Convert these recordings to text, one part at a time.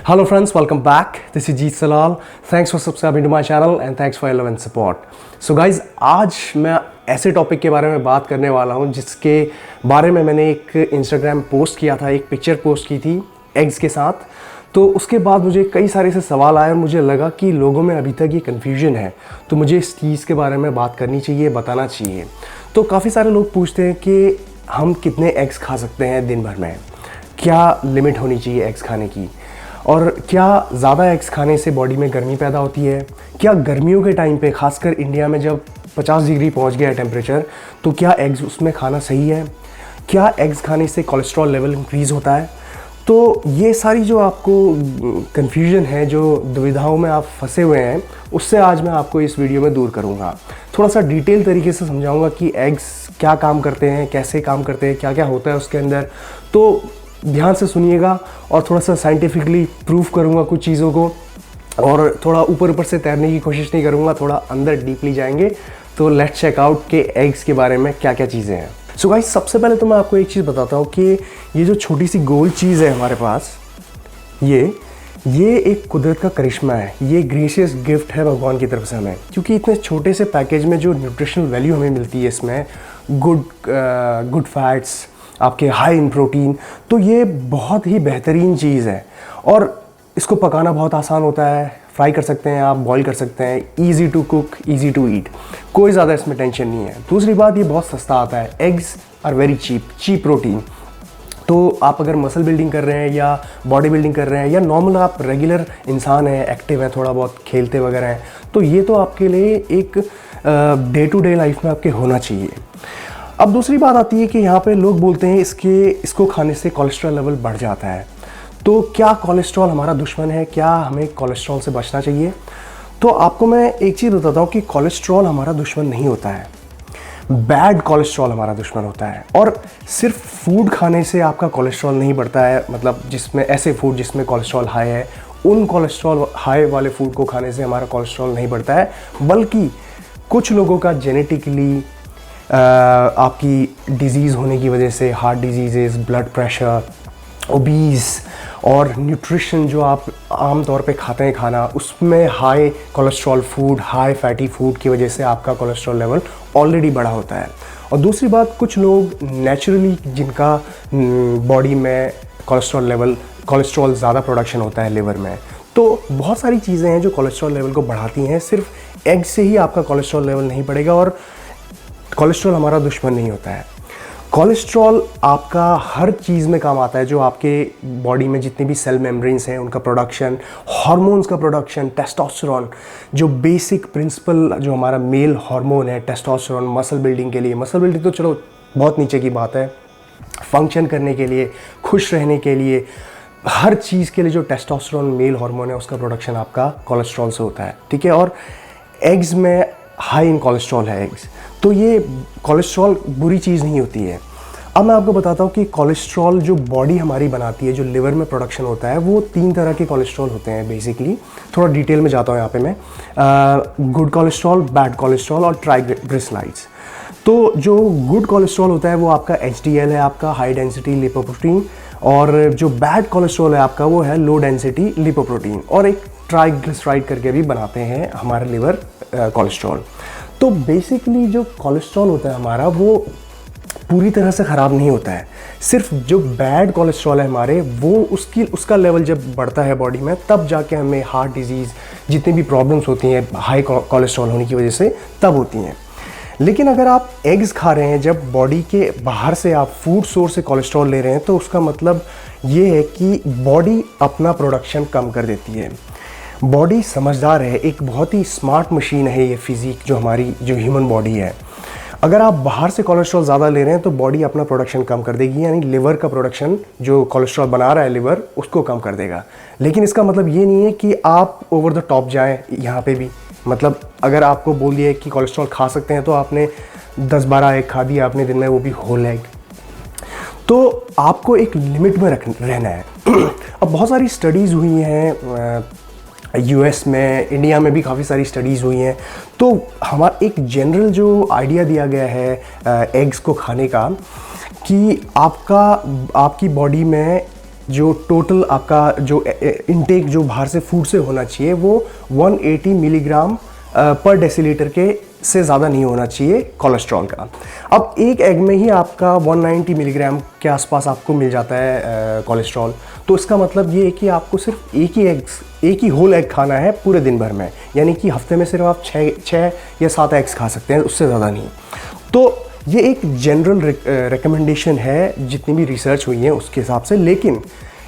Hello friends, welcome back. This is Jeet Salal. Thanks for subscribing to my channel and thanks for your love and support. So guys, आज मैं ऐसे topic के बारे में बात करने वाला हूँ जिसके बारे में मैंने एक इंस्टाग्राम पोस्ट किया था, एक पिक्चर पोस्ट की थी एग्स के साथ। तो उसके बाद मुझे कई सारे ऐसे सवाल आए और मुझे लगा कि लोगों में अभी तक ये कन्फ्यूजन है, तो मुझे इस चीज़ के बारे में बात करनी चाहिए, बताना चाहिए। तो काफ़ी सारे लोग पूछते हैं कि हम कितने एग्स खा सकते हैं दिन भर में, क्या लिमिट होनी चाहिए एग्स खाने की, और क्या ज़्यादा एग्स खाने से बॉडी में गर्मी पैदा होती है, क्या गर्मियों के टाइम पे खासकर इंडिया में जब 50 डिग्री पहुंच गया है टेम्परेचर, तो क्या एग्स उसमें खाना सही है, क्या एग्स खाने से कोलेस्ट्रॉल लेवल इंक्रीज़ होता है। तो ये सारी जो आपको कन्फ्यूजन है, जो दुविधाओं में आप फंसे हुए हैं, उससे आज मैं आपको इस वीडियो में दूर करूँगा। थोड़ा सा डिटेल तरीके से समझाऊँगा कि एग्स क्या काम करते हैं, कैसे काम करते हैं, क्या क्या होता है उसके अंदर। तो ध्यान से सुनिएगा और थोड़ा सा साइंटिफिकली प्रूव करूँगा कुछ चीज़ों को, और थोड़ा ऊपर से तैरने की कोशिश नहीं करूँगा, थोड़ा अंदर डीपली जाएंगे। तो लेट्स चेक आउट के एग्स के बारे में क्या क्या चीज़ें हैं। सो गाइस, सबसे पहले तो मैं आपको एक चीज़ बताता हूँ कि ये जो छोटी सी गोल चीज़ है हमारे पास, ये एक कुदरत का करिश्मा है, ये ग्रेशियस गिफ्ट है भगवान की तरफ से हमें, क्योंकि इतने छोटे से पैकेज में जो न्यूट्रिशनल वैल्यू हमें मिलती है, इसमें गुड फैट्स, आपके हाई इन प्रोटीन, तो ये बहुत ही बेहतरीन चीज़ है। और इसको पकाना बहुत आसान होता है, फ्राई कर सकते हैं आप, बॉईल कर सकते हैं, easy to cook, easy to eat, कोई ज़्यादा इसमें टेंशन नहीं है। दूसरी बात, ये बहुत सस्ता आता है। Eggs are very cheap protein. तो आप अगर मसल बिल्डिंग कर रहे हैं या बॉडी बिल्डिंग कर रहे हैं, या नॉर्मल आप रेगुलर इंसान हैं, एक्टिव हैं, थोड़ा बहुत खेलते वगैरह हैं, तो ये तो आपके लिए एक डे टू डे लाइफ में आपके होना चाहिए। अब दूसरी बात आती है कि यहाँ पे लोग बोलते हैं इसको खाने से कोलेस्ट्रॉल लेवल बढ़ जाता है। तो क्या कोलेस्ट्रॉल हमारा दुश्मन है? क्या हमें कोलेस्ट्रॉल से बचना चाहिए? तो आपको मैं एक चीज़ बताता हूँ कि कोलेस्ट्रॉल हमारा दुश्मन नहीं होता है, बैड कोलेस्ट्रॉल हमारा दुश्मन होता है। और सिर्फ फूड खाने से आपका कोलेस्ट्रॉल नहीं बढ़ता है, मतलब जिसमें ऐसे फूड जिसमें कोलेस्ट्रॉल हाई है, उन कोलेस्ट्रॉल हाई वाले फूड को खाने से हमारा कोलेस्ट्रॉल नहीं बढ़ता है, बल्कि कुछ लोगों का जेनेटिकली आपकी डिज़ीज़ होने की वजह से, heart disease, blood pressure, obese, और न्यूट्रिशन जो आप आम तौर पे खाते हैं खाना, उसमें high cholesterol food, high fatty food की वजह से आपका कोलेस्ट्रॉल लेवल ऑलरेडी बढ़ा होता है। और दूसरी बात, कुछ लोग नेचुरली जिनका बॉडी में कोलेस्ट्रॉल ज़्यादा प्रोडक्शन होता है लिवर में, तो बहुत सारी चीज़ें हैं जो कोलेस्ट्रॉल लेवल को बढ़ाती हैं। सिर्फ एग से ही आपका कोलेस्ट्रॉल लेवल नहीं बढ़ेगा, और कोलेस्ट्रॉल हमारा दुश्मन नहीं होता है। कोलेस्ट्रॉल आपका हर चीज़ में काम आता है, जो आपके बॉडी में जितनी भी सेल मेम्ब्रेन्स हैं उनका प्रोडक्शन, हार्मोन्स का प्रोडक्शन, टेस्टोस्टेरोन, जो बेसिक प्रिंसिपल जो हमारा मेल हार्मोन है टेस्टोस्टेरोन, मसल बिल्डिंग के लिए, मसल बिल्डिंग तो चलो बहुत नीचे की बात है, फंक्शन करने के लिए, खुश रहने के लिए, हर चीज़ के लिए जो टेस्टोस्टेरोन मेल हार्मोन है उसका प्रोडक्शन आपका कोलेस्ट्रॉल से होता है, ठीक है। और एग्स में हाई इन कोलेस्ट्रॉल है एग्स, तो ये कोलेस्ट्रॉल बुरी चीज़ नहीं होती है। अब मैं आपको बताता हूँ कि कोलेस्ट्रॉल जो बॉडी हमारी बनाती है, जो लिवर में प्रोडक्शन होता है, वो 3 तरह के कोलेस्ट्रॉल होते हैं बेसिकली। थोड़ा डिटेल में जाता हूँ यहाँ पे मैं। गुड कोलेस्ट्रॉल, बैड कोलेस्ट्रॉल और ट्राइग्लिसराइड्स। तो जो गुड कोलेस्ट्रॉल होता है वो आपका HDL है, आपका हाई डेंसिटी लिपोप्रोटीन, और जो बैड कोलेस्ट्रॉल है आपका वो है लो डेंसिटी लिपोप्रोटीन, और एक ट्राइग्लिसराइड करके भी बनाते हैं हमारे लिवर कोलेस्ट्रॉल। तो बेसिकली जो कोलेस्ट्रॉल होता है हमारा, वो पूरी तरह से ख़राब नहीं होता है। सिर्फ जो बैड कोलेस्ट्रॉल है हमारे, वो उसका लेवल जब बढ़ता है बॉडी में, तब जाके हमें हार्ट डिजीज़, जितनी भी प्रॉब्लम्स होती हैं हाई कोलेस्ट्रॉल होने की वजह से, तब होती हैं। लेकिन अगर आप एग्स खा रहे हैं, जब बॉडी के बाहर से आप फूड सोर्स से कोलेस्ट्रॉल ले रहे हैं, तो उसका मतलब ये है कि बॉडी अपना प्रोडक्शन कम कर देती है। बॉडी समझदार है, एक बहुत ही स्मार्ट मशीन है ये फिज़िक, जो हमारी जो ह्यूमन बॉडी है। अगर आप बाहर से कोलेस्ट्रॉल ज़्यादा ले रहे हैं तो बॉडी अपना प्रोडक्शन कम कर देगी, यानी लिवर का प्रोडक्शन, जो कोलेस्ट्रॉल बना रहा है लिवर, उसको कम कर देगा। लेकिन इसका मतलब ये नहीं है कि आप ओवर द टॉप जाएं यहाँ पे भी। मतलब अगर आपको बोल दिया कि कोलेस्ट्रॉल खा सकते हैं, तो आपने 10-12 एग खा दिया आपने दिन में, वो भी होल एग। तो आपको एक लिमिट में रहना है। अब बहुत सारी स्टडीज़ हुई हैं US में, इंडिया में भी काफ़ी सारी स्टडीज़ हुई हैं। तो हमारा एक जनरल जो आइडिया दिया गया है एग्स को खाने का, कि आपकी बॉडी में जो टोटल आपका जो इनटेक जो बाहर से फूड से होना चाहिए वो 180 मिलीग्राम पर डेसीलीटर के से ज़्यादा नहीं होना चाहिए कोलेस्ट्रॉल का। अब एक एग में ही आपका 190 मिलीग्राम के आसपास आपको मिल जाता है कोलेस्ट्रॉल, तो इसका मतलब ये है कि आपको सिर्फ एक ही होल एग खाना है पूरे दिन भर में, यानी कि हफ्ते में सिर्फ आप 6 या 7 एग्स खा सकते हैं, उससे ज़्यादा नहीं। तो ये एक जनरल रिकमेंडेशन है जितनी भी रिसर्च हुई है उसके हिसाब से, लेकिन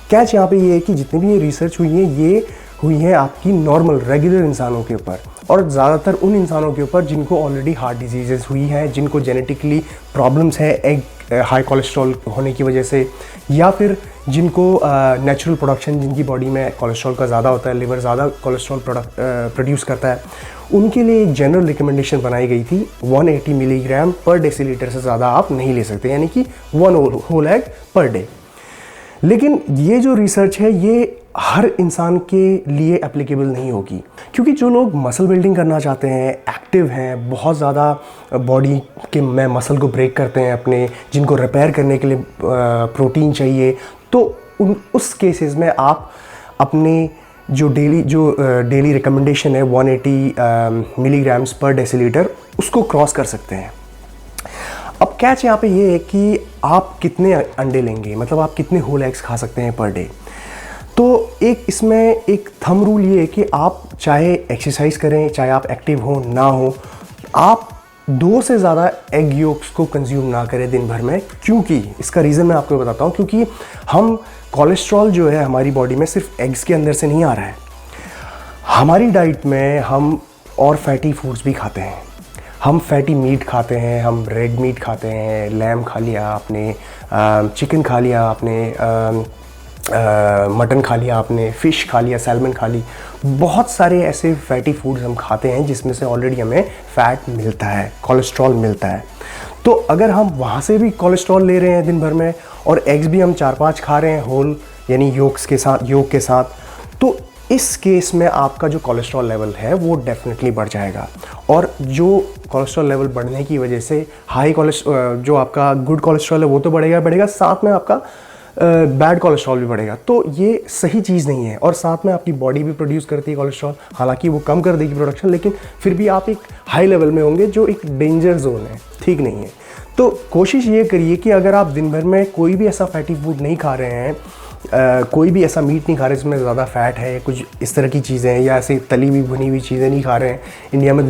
कैच यहाँ पे ये है कि जितनी भी ये रिसर्च हुई है ये हुई है आपकी नॉर्मल रेगुलर इंसानों के ऊपर, और ज़्यादातर उन इंसानों के ऊपर जिनको ऑलरेडी हार्ट डिजीज़ेस हुई हैं, जिनको जेनेटिकली प्रॉब्लम्स है एग हाई कोलेस्ट्रॉल होने की वजह से, या फिर जिनको नेचुरल प्रोडक्शन जिनकी बॉडी में कोलेस्ट्रॉल का ज़्यादा होता है, लिवर ज़्यादा कोलेस्ट्रॉल प्रोड्यूस करता है, उनके लिए एक जनरल रिकमेंडेशन बनाई गई थी 180 मिलीग्राम पर डेसीलीटर से ज़्यादा आप नहीं ले सकते, यानी कि 1 होल एग पर डे। लेकिन ये जो रिसर्च है ये हर इंसान के लिए एप्लीकेबल नहीं होगी, क्योंकि जो लोग मसल बिल्डिंग करना चाहते हैं, एक्टिव हैं, बहुत ज़्यादा बॉडी के में मसल को ब्रेक करते हैं अपने, जिनको रिपेयर करने के लिए प्रोटीन चाहिए, तो उस केसेस में आप अपने जो डेली रिकमेंडेशन है 180 मिलीग्राम्स पर डेसीलीटर उसको क्रॉस कर सकते हैं। अब कैच यहाँ पे ये है कि आप कितने अंडे लेंगे, मतलब आप कितने होल एग्स खा सकते हैं पर डे। तो एक इसमें एक थंब रूल ये है कि आप चाहे एक्सरसाइज करें, चाहे आप एक्टिव हो ना हो, आप 2 से ज़्यादा एग योक्स को कंज्यूम ना करें दिन भर में। क्योंकि इसका रीज़न मैं आपको बताता हूँ, क्योंकि हम कोलेस्ट्रॉल जो है हमारी बॉडी में सिर्फ एग्स के अंदर से नहीं आ रहा है, हमारी डाइट में हम और फैटी फूड्स भी खाते हैं। हम फैटी मीट खाते हैं, हम रेड मीट खाते हैं, लैम खा लिया आपने, चिकन खा लिया आपने, मटन खा लिया आपने, फ़िश खा लिया, सैल्मन खा ली, बहुत सारे ऐसे फैटी फूड्स हम खाते हैं जिसमें से ऑलरेडी हमें फ़ैट मिलता है, कोलेस्ट्रॉल मिलता है। तो अगर हम वहाँ से भी कोलेस्ट्रॉल ले रहे हैं दिन भर में, और एग्स भी हम 4-5 खा रहे हैं होल, यानी योग के साथ, तो इस केस में आपका जो कोलेस्ट्रॉल लेवल है वो डेफिनेटली बढ़ जाएगा। और जो कोलेस्ट्रॉल लेवल बढ़ने की वजह से हाई कोलेस्ट्रॉल, जो आपका गुड कोलेस्ट्रॉल है वो तो बढ़ेगा, साथ में आपका बैड कोलेस्ट्रॉल भी बढ़ेगा। तो ये सही चीज़ नहीं है, और साथ में आपकी बॉडी भी प्रोड्यूस करती है कोलेस्ट्रॉल, हालांकि वो कम कर देगी प्रोडक्शन, लेकिन फिर भी आप एक हाई लेवल में होंगे जो एक डेंजर जोन है, ठीक नहीं है। तो कोशिश ये करिए कि अगर आप दिन भर में कोई भी ऐसा फैटी फूड नहीं खा रहे हैं, कोई भी ऐसा मीट नहीं खा रहे जिसमें ज़्यादा फ़ैट है, कुछ इस तरह की चीज़ें हैं, या ऐसी तली हुई भुनी हुई चीज़ें नहीं खा रहे हैं। इंडिया में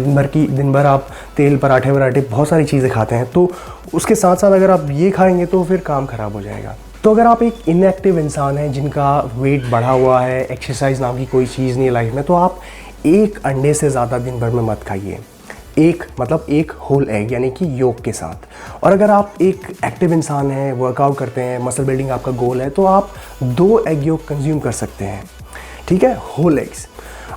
दिन भर आप तेल, पराठे बहुत सारी चीज़ें खाते हैं, तो उसके साथ साथ अगर आप ये खाएंगे तो फिर काम ख़राब हो जाएगा। तो अगर आप एक इनएक्टिव इंसान हैं जिनका वेट बढ़ा हुआ है, एक्सरसाइज नाम की कोई चीज़ नहीं है लाइफ में, तो आप एक अंडे से ज़्यादा दिन भर में मत खाइए। एक होल एग यानी कि योग के साथ। और अगर आप एक एक्टिव इंसान हैं, वर्कआउट करते हैं, मसल बिल्डिंग आपका गोल है, तो आप 2 एग योग कंज्यूम कर सकते हैं, ठीक है, होल एग्स।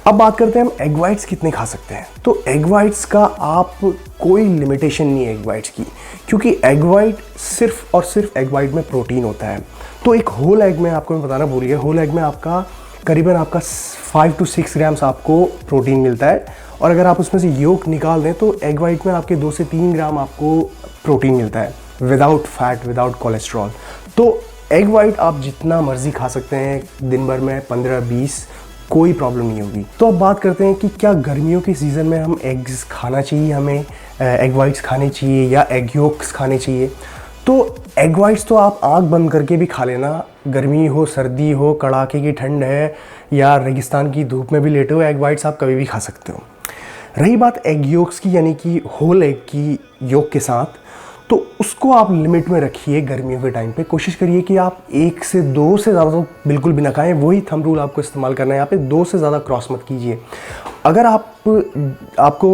अब बात करते हैं हम एग वाइट्स कितने खा सकते हैं। तो एग वाइट्स का आप कोई लिमिटेशन नहीं है एग वाइट्स की, क्योंकि एग वाइट सिर्फ और सिर्फ एग वाइट में प्रोटीन होता है। तो एक होल एग में आपको मैं बताना भूल गया, होल एग में आपका करीबन आपका 5 to 6 ग्राम्स आपको प्रोटीन मिलता है, और अगर आप उसमें से योक निकाल दें तो एग वाइट में आपके 2 से 3 ग्राम आपको प्रोटीन मिलता है, विदाउट फैट, विदाउट कोलेस्ट्रॉल। तो एग वाइट आप जितना मर्जी खा सकते हैं दिन भर में, 15-20, कोई प्रॉब्लम नहीं होगी। तो अब बात करते हैं कि क्या गर्मियों के सीज़न में हम एग्स खाना चाहिए, हमें एग वाइट्स खाने चाहिए या एग योक्स खाने चाहिए। तो एग वाइट्स तो आप आँख बंद करके भी खा लेना, गर्मी हो, सर्दी हो, कड़ाके की ठंड है, या रेगिस्तान की धूप में भी लेटे हो, एग वाइट्स आप कभी भी खा सकते हो। रही बात एग योक्स की, यानी कि होल एग की योग के साथ, तो उसको आप लिमिट में रखिए। गर्मियों के टाइम पे कोशिश करिए कि आप 1 से 2 से ज़्यादा तो बिल्कुल भी ना खाएं, वही थंब रूल आपको इस्तेमाल करना है यहाँ पे, 2 से ज़्यादा क्रॉस मत कीजिए। अगर आपको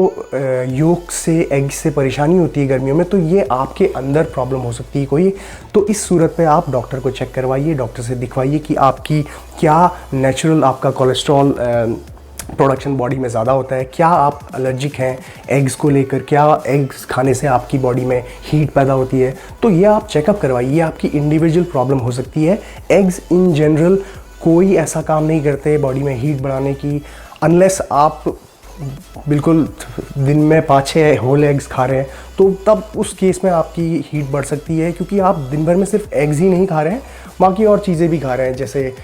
योग से, एग से परेशानी होती है गर्मियों में, तो ये आपके अंदर प्रॉब्लम हो सकती है कोई, तो इस सूरत पे आप डॉक्टर को चेक करवाइए, डॉक्टर से दिखवाइए कि आपकी क्या नेचुरल आपका कोलेस्ट्रॉल प्रोडक्शन बॉडी में ज़्यादा होता है, क्या आप एलर्जिक हैं एग्स को लेकर, क्या एग्स खाने से आपकी बॉडी में हीट पैदा होती है। तो ये आप चेकअप करवाइए, आपकी इंडिविजुअल प्रॉब्लम हो सकती है। एग्स इन जनरल कोई ऐसा काम नहीं करते बॉडी में हीट बढ़ाने की, अनलेस आप बिल्कुल दिन में 5-6 होल एग्स खा रहे हैं, तो तब उस केस में आपकी हीट बढ़ सकती है, क्योंकि आप दिन भर में सिर्फ एग्स ही नहीं खा रहे हैं, बाकी और चीज़ें भी खा रहे हैं, जैसे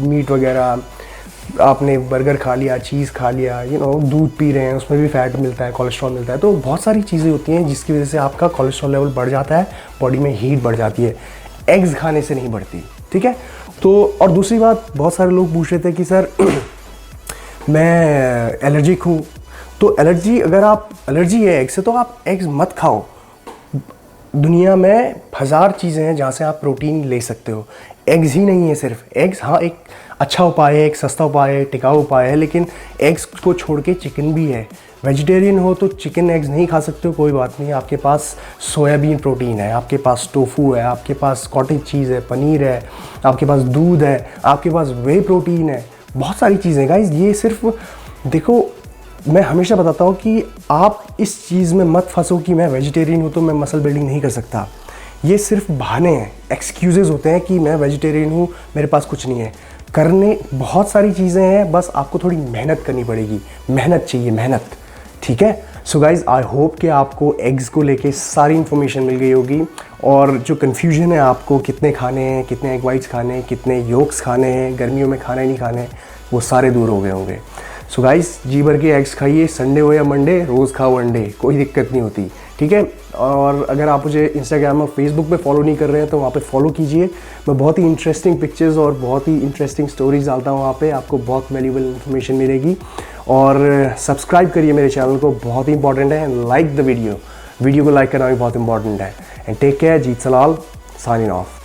मीट वगैरह, आपने बर्गर खा लिया, चीज़ खा लिया, दूध पी रहे हैं, उसमें भी फैट मिलता है, कोलेस्ट्रॉल मिलता है। तो बहुत सारी चीज़ें होती हैं जिसकी वजह से आपका कोलेस्ट्रॉल लेवल बढ़ जाता है, बॉडी में हीट बढ़ जाती है। एग्स खाने से नहीं बढ़ती, ठीक है। तो और दूसरी बात, बहुत सारे लोग पूछ रहे थे कि सर मैं एलर्जिक हूँ, तो एलर्जी है एग से तो आप एग्स मत खाओ। दुनिया में 1000 चीज़ें हैं जहाँ से आप प्रोटीन ले सकते हो, एग्स ही नहीं है सिर्फ। एग्स हाँ एक अच्छा उपाय है, एक सस्ता उपाय है, टिकाऊ उपाय है, लेकिन एग्स को छोड़ के चिकन भी है। वेजिटेरियन हो तो चिकन एग्स नहीं खा सकते हो, कोई बात नहीं, आपके पास सोयाबीन प्रोटीन है, आपके पास टोफू है, आपके पास कॉटेज चीज़ है, पनीर है, आपके पास दूध है, आपके पास वे प्रोटीन है, बहुत सारी चीज़ें गाइस। ये सिर्फ देखो, मैं हमेशा बताता हूँ कि आप इस चीज़ में मत फंसो कि मैं वेजिटेरियन हूँ तो मैं मसल बिल्डिंग नहीं कर सकता। ये सिर्फ बहाने हैं, एक्सक्यूज़ेज़ होते हैं कि मैं वेजिटेरियन हूँ, मेरे पास कुछ नहीं है। करने बहुत सारी चीज़ें हैं, बस आपको थोड़ी मेहनत करनी पड़ेगी, मेहनत चाहिए, मेहनत, ठीक है। सो गाइज़, आई होप कि आपको एग्स को लेके सारी इन्फॉर्मेशन मिल गई होगी, और जो कन्फ्यूजन है आपको कितने खाने हैं, कितने एग वाइट्स खाने हैं, कितने योक्स खाने हैं, गर्मियों में खाने नहीं खाने, वो सारे दूर हो गए होंगे। सो गाइस, जी भर के एग्स खाइए, संडे हो या मंडे, रोज़ खाओ अंडे, कोई दिक्कत नहीं होती, ठीक है। और अगर आप मुझे इंस्टाग्राम और फेसबुक पे फॉलो नहीं कर रहे हैं तो वहाँ पे फॉलो कीजिए। मैं बहुत ही इंटरेस्टिंग पिक्चर्स और बहुत ही इंटरेस्टिंग स्टोरीज डालता हूँ वहाँ पे, आपको बहुत वैल्यूबल इन्फॉर्मेशन मिलेगी। और सब्सक्राइब करिए मेरे चैनल को, बहुत ही इंपॉर्टेंट है। लाइक द वीडियो को लाइक करना भी बहुत इंपॉर्टेंट है। And take care, Jeet Salal, signing of.